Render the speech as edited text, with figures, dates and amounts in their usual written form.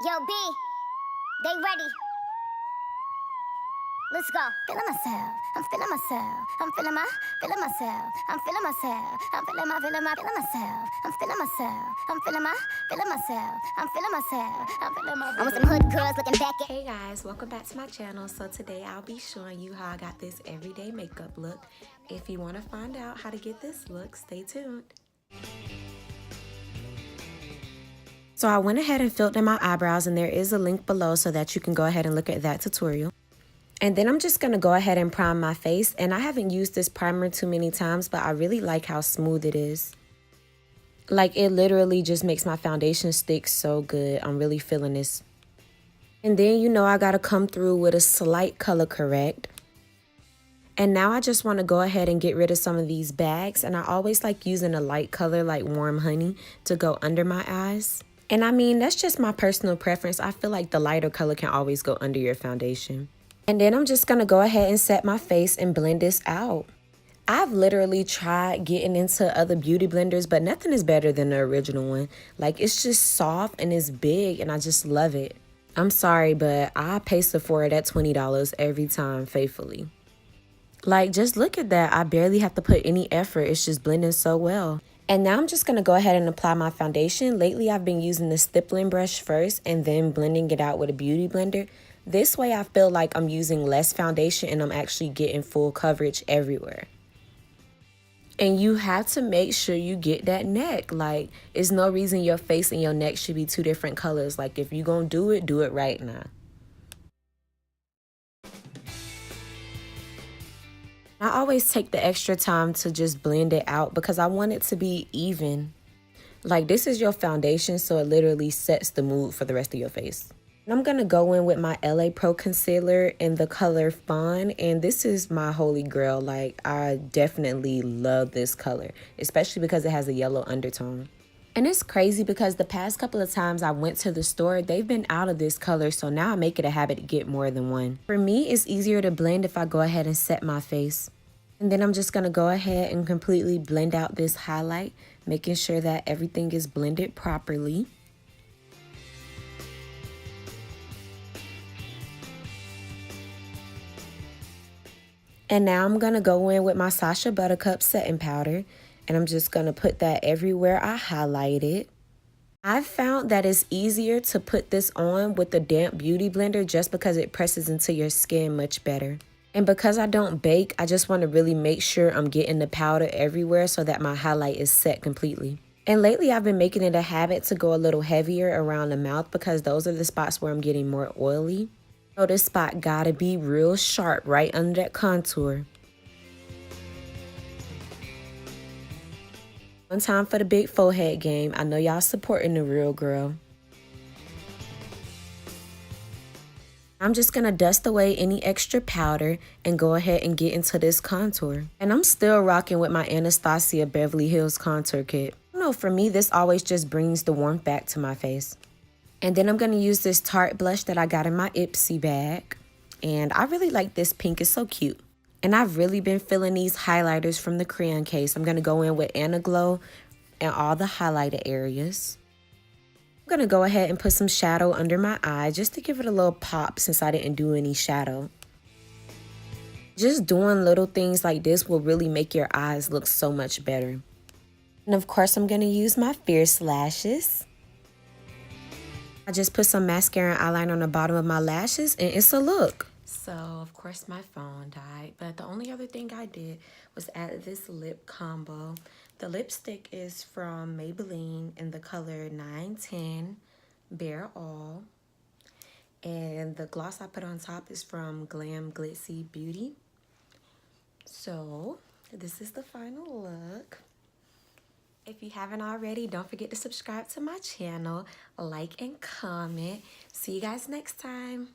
Yo, B, they ready. Let's go. Feeling myself. I'm feeling myself. I'm feeling myself. I'm feeling myself. I'm feeling feeling myself. I'm feeling myself. I'm feeling myself. I'm feeling myself. I'm feeling I want some hood girls looking back at. Hey guys, welcome back to my channel. So today I'll be showing you how I got this everyday makeup look. If you want to find out how to get this look, stay tuned. So I went ahead and filled in my eyebrows, and there is a link below so that you can go ahead and look at that tutorial. And then I'm just going to go ahead and prime my face. And I haven't used this primer too many times, but I really like how smooth it is. Like, it literally just makes my foundation stick so good. I'm really feeling this. And then, you know, I got to come through with a slight color correct. And now I just want to go ahead and get rid of some of these bags. And I always like using a light color like Warm Honey to go under my eyes. And I mean, that's just my personal preference. I feel like the lighter color can always go under your foundation. And then I'm just going to go ahead and set my face and blend this out. I've literally tried getting into other beauty blenders, but nothing is better than the original one. Like, it's just soft and it's big and I just love it. I'm sorry, but I pay Sephora at $20 every time faithfully. Like, just look at that. I barely have to put any effort. It's just blending so well. And now I'm just going to go ahead and apply my foundation. Lately, I've been using the stippling brush first and then blending it out with a beauty blender. This way, I feel like I'm using less foundation and I'm actually getting full coverage everywhere. And you have to make sure you get that neck. Like, there's no reason your face and your neck should be two different colors. Like, if you're going to do it right now. I always take the extra time to just blend it out because I want it to be even. Like, this is your foundation, so it literally sets the mood for the rest of your face. And I'm going to go in with my LA Pro Concealer in the color Fawn, and this is my holy grail. Like, I definitely love this color, especially because it has a yellow undertone. And it's crazy because the past couple of times I went to the store, they've been out of this color, so now I make it a habit to get more than one. For me, it's easier to blend if I go ahead and set my face. And then I'm just going to go ahead and completely blend out this highlight, making sure that everything is blended properly. And now I'm going to go in with my Sacha Buttercup setting powder, and I'm just going to put that everywhere I highlighted. I've found that it's easier to put this on with the damp beauty blender just because it presses into your skin much better. And because I don't bake, I just want to really make sure I'm getting the powder everywhere so that my highlight is set completely. And lately I've been making it a habit to go a little heavier around the mouth because those are the spots where I'm getting more oily. So this spot gotta be real sharp right under that contour. One time for the big forehead game. I know y'all supporting the real girl. I'm just going to dust away any extra powder and go ahead and get into this contour. And I'm still rocking with my Anastasia Beverly Hills contour kit. I don't know, for me, this always just brings the warmth back to my face. And then I'm going to use this Tarte blush that I got in my Ipsy bag. And I really like this pink. It's so cute. And I've really been feeling these highlighters from the crayon case. I'm going to go in with Anaglow and all the highlighted areas. I'm going to go ahead and put some shadow under my eye just to give it a little pop since I didn't do any shadow. Just doing little things like this will really make your eyes look so much better. And of course, I'm going to use my Fierce lashes. I just put some mascara and eyeliner on the bottom of my lashes and it's a look. So, of course, my phone died, but the only other thing I did was add this lip combo. The lipstick is from Maybelline in the color 910 Bare All. And the gloss I put on top is from Glam Glitzy Beauty. So, this is the final look. If you haven't already, don't forget to subscribe to my channel, like and comment. See you guys next time.